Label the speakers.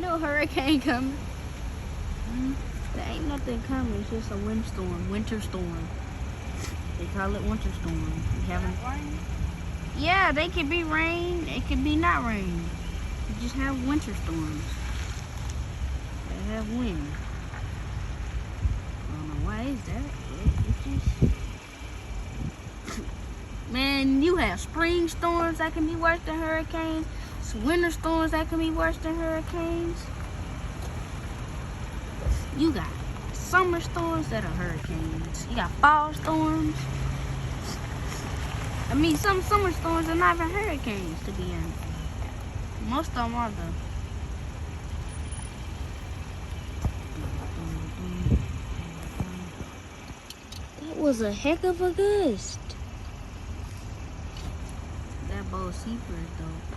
Speaker 1: no hurricane coming. There ain't nothing coming. It's just a windstorm, winter storm. They call it winter storm. We haven't. Yeah, they could be rain. It could be not rain. You just have winter storms. They have wind. I don't know why is that. It's just. Man, you have spring storms that can be worse than hurricanes. Winter storms that can be worse than hurricanes. You got summer storms that are hurricanes. You got fall storms. I mean, some summer storms are not even hurricanes, to be honest. Most of them are, though. That was a heck of a gust. That bowl seepers, though.